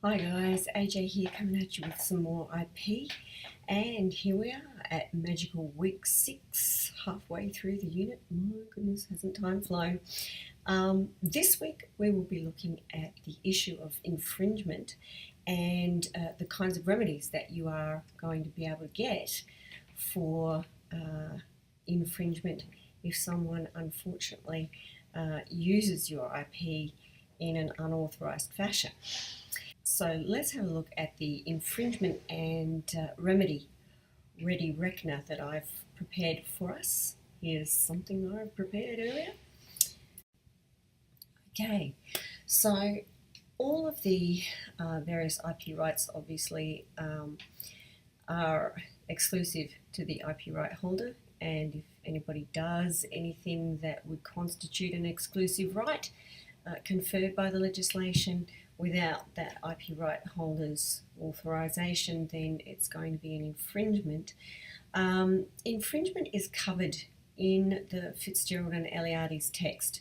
Hi guys, AJ here coming at you with some more IP, and here we are at magical week 6, halfway through the unit. My goodness, hasn't time flown. This week we will be looking at the issue of infringement and the kinds of remedies that you are going to be able to get for infringement if someone unfortunately uses your IP in an unauthorized fashion. So let's have a look at the infringement and remedy ready reckoner that I've prepared for us. Here's something I've prepared earlier. Okay, so all of the various IP rights obviously are exclusive to the IP right holder, and if anybody does anything that would constitute an exclusive right conferred by the legislation without that IP right holder's authorization, then it's going to be an infringement. Infringement is covered in the Fitzgerald and Eliades text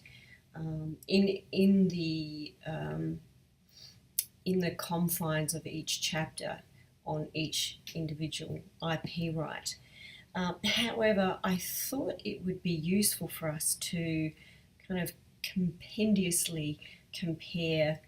in the confines of each chapter on each individual IP right. However, I thought it would be useful for us to kind of compendiously compare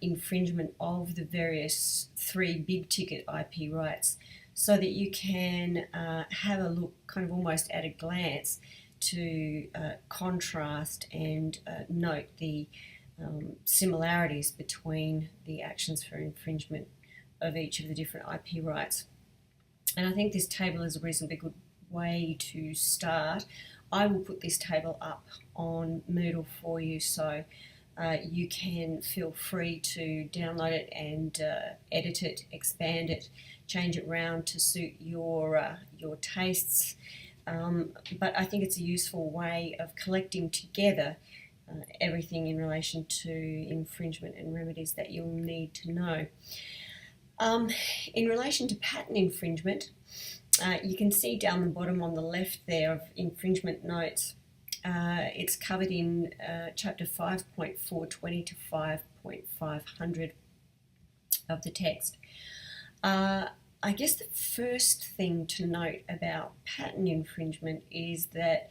infringement of the various 3 big ticket IP rights so that you can have a look kind of almost at a glance to contrast and note the similarities between the actions for infringement of each of the different IP rights. And I think this table is a reasonably good way to start. I will put this table up on Moodle for you, so you can feel free to download it and edit it, expand it, change it around to suit your tastes. But I think it's a useful way of collecting together everything in relation to infringement and remedies that you'll need to know. In relation to patent infringement, you can see down the bottom on the left there of infringement notes. It's covered in chapter 5.420 to 5.500 of the text. I guess the first thing to note about patent infringement is that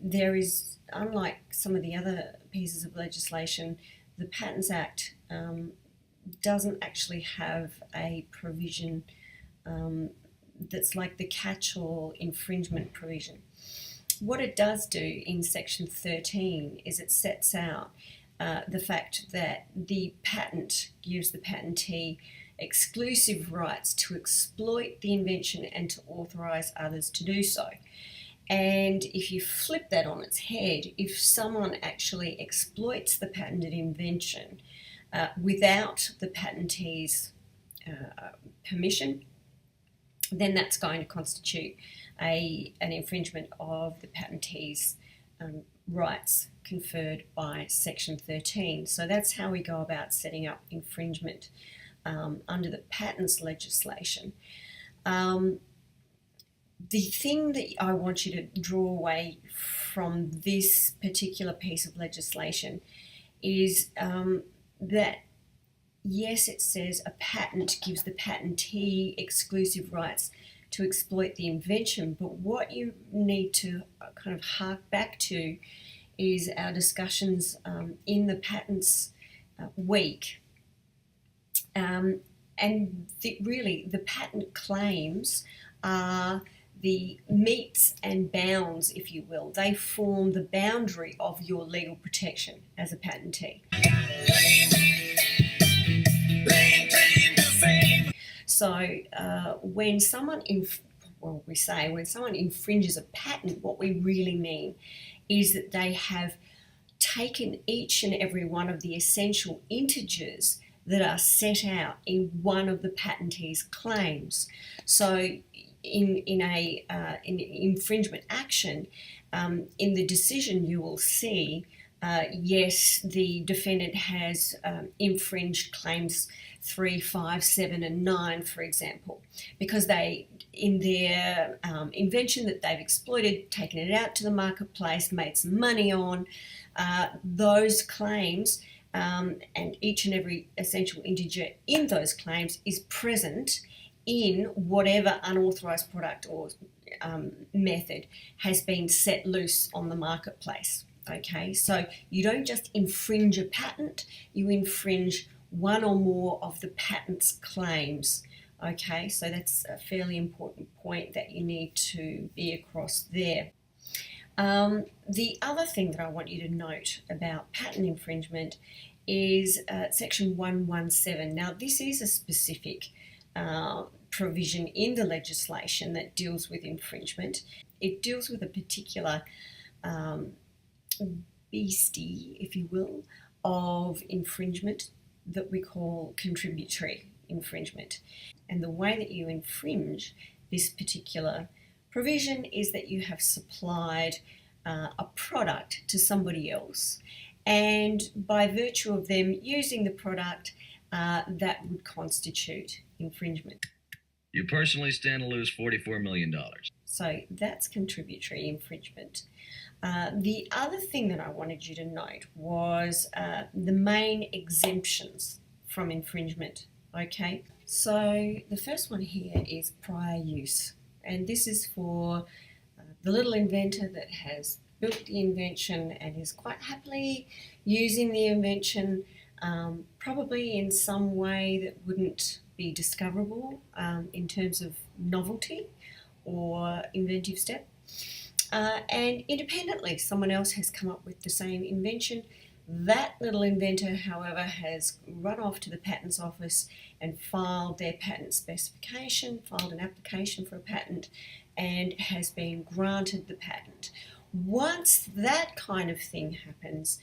there is, unlike some of the other pieces of legislation, the Patents Act doesn't actually have a provision that's like the catch-all infringement provision. What it does do in section 13 is it sets out the fact that the patent gives the patentee exclusive rights to exploit the invention and to authorize others to do so. And if you flip that on its head, if someone actually exploits the patented invention without the patentee's permission, then that's going to constitute an infringement of the patentee's rights conferred by section 13. So that's how we go about setting up infringement under the patents legislation. The thing that I want you to draw away from this particular piece of legislation is that yes, it says a patent gives the patentee exclusive rights to exploit the invention, but what you need to kind of hark back to is our discussions in the patents week. And really, the patent claims are the metes and bounds, if you will. They form the boundary of your legal protection as a patentee. So when someone infringes a patent, what we really mean is that they have taken each and every one of the essential integers that are set out in one of the patentee's claims. So in an infringement action, in the decision you will see, yes, the defendant has infringed claims 3, 5, 7 and 9, for example, because they, in their invention that they've exploited, taken it out to the marketplace, made some money on, those claims and each and every essential integer in those claims is present in whatever unauthorised product or method has been set loose on the marketplace. Okay, so you don't just infringe a patent, you infringe one or more of the patent's claims. Okay, so that's a fairly important point that you need to be across there. The other thing that I want you to note about patent infringement is section 117. Now, this is a specific provision in the legislation that deals with infringement. It deals with a particular beastie, if you will, of infringement that we call contributory infringement. And the way that you infringe this particular provision is that you have supplied a product to somebody else, and by virtue of them using the product, that would constitute infringement. You personally stand to lose $44 million. So that's contributory infringement. The other thing that I wanted you to note was the main exemptions from infringement. Okay, so the first one here is prior use, and this is for the little inventor that has built the invention and is quite happily using the invention, probably in some way that wouldn't be discoverable in terms of novelty or inventive step. And independently, someone else has come up with the same invention. That little inventor, however, has run off to the Patents Office and filed their patent specification, filed an application for a patent, and has been granted the patent. Once that kind of thing happens,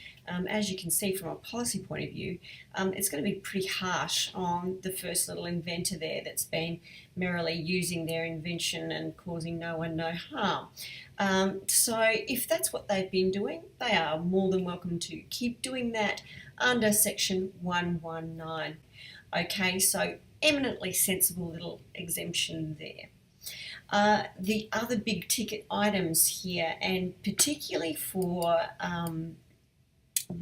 as you can see from a policy point of view, it's going to be pretty harsh on the first little inventor there that's been merrily using their invention and causing no one no harm. So if that's what they've been doing, they are more than welcome to keep doing that under section 119. Okay, so eminently sensible little exemption there. The other big ticket items here, and particularly for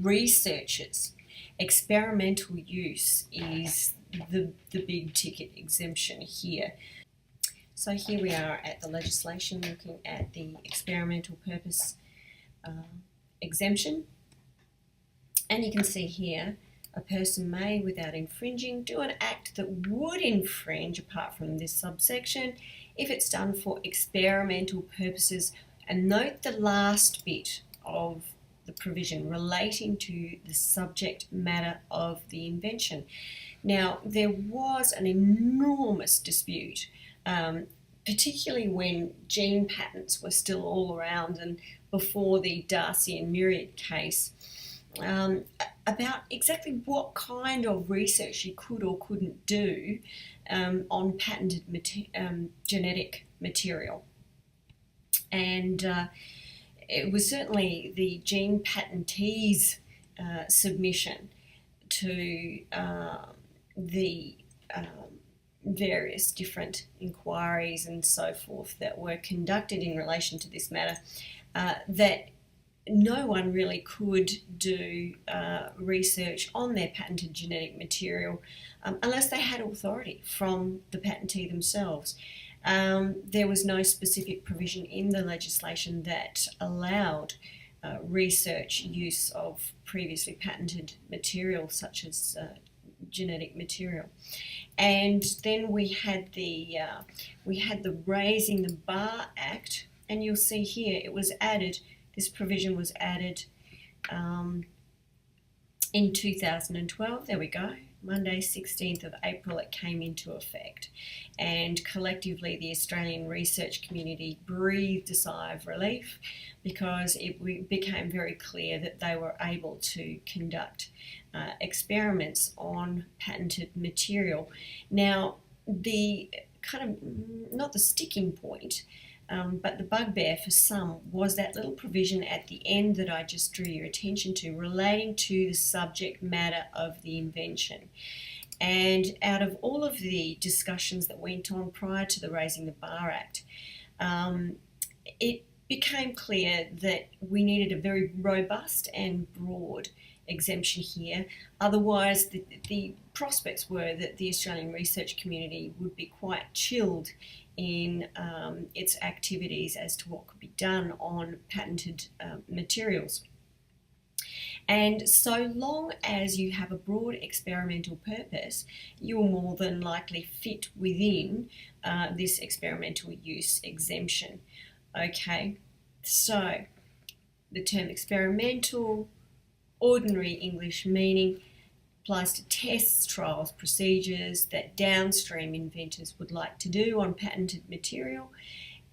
researchers, experimental use is the big ticket exemption here. So here we are at the legislation looking at the experimental purpose exemption, and you can see here a person may, without infringing, do an act that would infringe apart from this subsection if it's done for experimental purposes. And note the last bit of the provision relating to the subject matter of the invention. Now, there was an enormous dispute, particularly when gene patents were still all around and before the Darcy and Myriad case, about exactly what kind of research you could or couldn't do on patented genetic material. And it was certainly the gene patentee's submission to the various different inquiries and so forth that were conducted in relation to this matter, that no one really could do research on their patented genetic material unless they had authority from the patentee themselves. There was no specific provision in the legislation that allowed research use of previously patented material such as genetic material. And then we had the Raising the Bar Act, and you'll see here it was added. This provision was added in 2012. There we go. Monday, 16th of April, it came into effect. And collectively, the Australian research community breathed a sigh of relief because it became very clear that they were able to conduct experiments on patented material. Now, the kind of, not the sticking point, but the bugbear for some was that little provision at the end that I just drew your attention to relating to the subject matter of the invention. And out of all of the discussions that went on prior to the Raising the Bar Act, it became clear that we needed a very robust and broad exemption here. Otherwise, the prospects were that the Australian research community would be quite chilled in its activities as to what could be done on patented materials. And so long as you have a broad experimental purpose, you will more than likely fit within this experimental use exemption. Okay, so the term experimental, ordinary English meaning, applies to tests, trials, procedures that downstream inventors would like to do on patented material.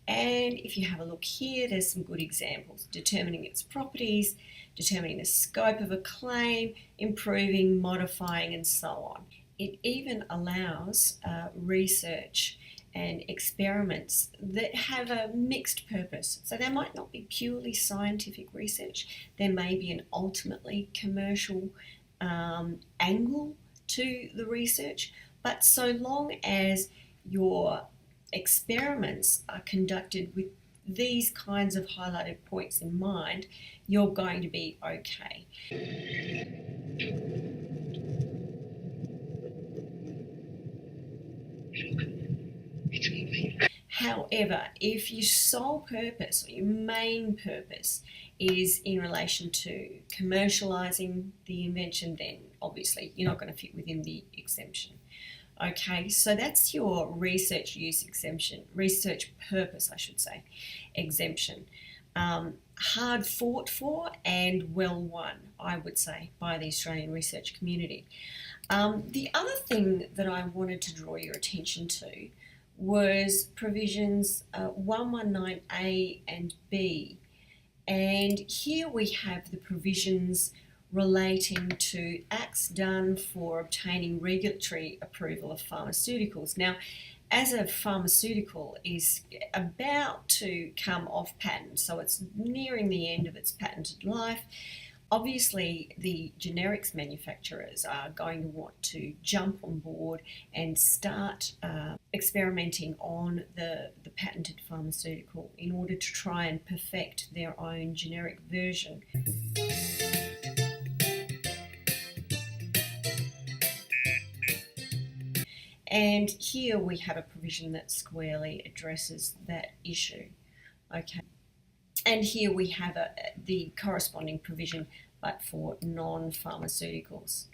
And if you have a look here, there's some good examples: determining its properties, determining the scope of a claim, improving, modifying, and so on. It even allows research and experiments that have a mixed purpose. So they might not be purely scientific research. There may be an ultimately commercial angle to the research, but so long as your experiments are conducted with these kinds of highlighted points in mind, you're going to be okay. However, if your sole purpose or your main purpose is in relation to commercialising the invention, then obviously you're not going to fit within the exemption. Okay, so that's your research use exemption, research purpose, I should say, exemption. Hard fought for and well won, I would say, by the Australian research community. The other thing that I wanted to draw your attention to was provisions 119A and B. And here we have the provisions relating to acts done for obtaining regulatory approval of pharmaceuticals. Now, as a pharmaceutical is about to come off patent, so it's nearing the end of its patented life, obviously the generics manufacturers are going to want to jump on board and start experimenting on the patented pharmaceutical in order to try and perfect their own generic version. And here we have a provision that squarely addresses that issue. Okay. And here we have the corresponding provision, but for non-pharmaceuticals.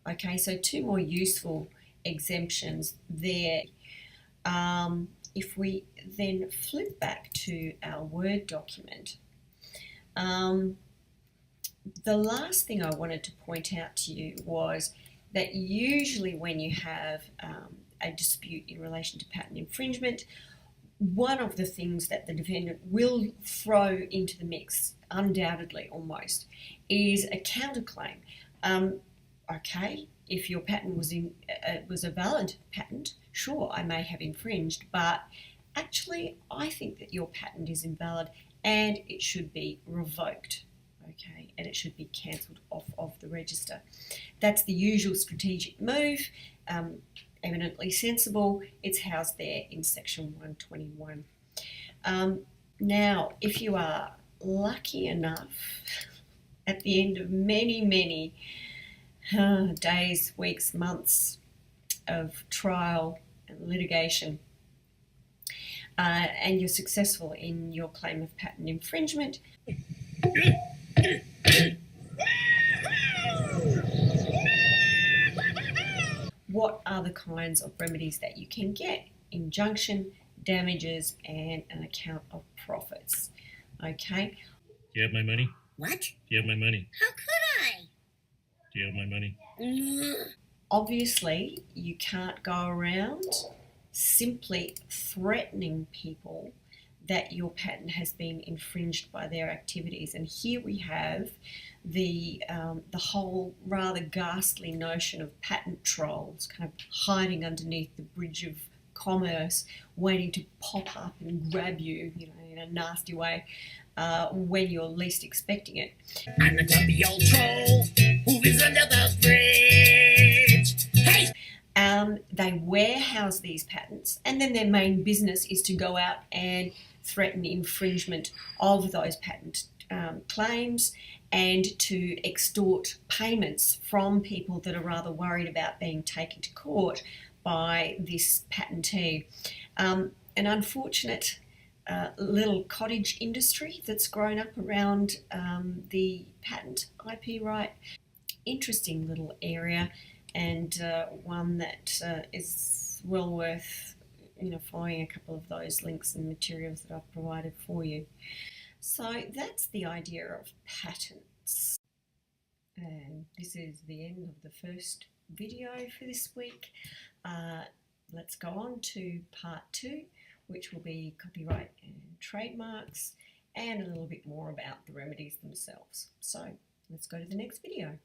Okay, so two more useful exemptions there. If we then flip back to our Word document, the last thing I wanted to point out to you was that usually when you have a dispute in relation to patent infringement, one of the things that the defendant will throw into the mix, undoubtedly almost, is a counterclaim. Okay, if your patent was a valid patent, sure, I may have infringed, but actually I think that your patent is invalid and it should be revoked. Okay, and it should be cancelled off of the register. That's the usual strategic move, eminently sensible. It's housed there in section 121. Now, if you are lucky enough at the end of many days, weeks, months of trial and litigation, and you're successful in your claim of patent infringement, what are the kinds of remedies that you can get? Injunction, damages, and an account of profits. Okay. Do you have my money? What? Do you have my money? How could I? Do you have my money? Obviously, you can't go around simply threatening people that your patent has been infringed by their activities. And here we have the whole rather ghastly notion of patent trolls kind of hiding underneath the bridge of commerce, waiting to pop up and grab you, in a nasty way when you're least expecting it. I'm the grumpy old troll who is under the bridge. Hey! They warehouse these patents, and then their main business is to go out and threaten infringement of those patent claims and to extort payments from people that are rather worried about being taken to court by this patentee. An unfortunate little cottage industry that's grown up around the patent IP right. Interesting little area, and one that is well worth following a couple of those links and materials that I've provided for you. So that's the idea of patents. And this is the end of the first video for this week. Let's go on to part 2, which will be copyright and trademarks, and a little bit more about the remedies themselves. So let's go to the next video.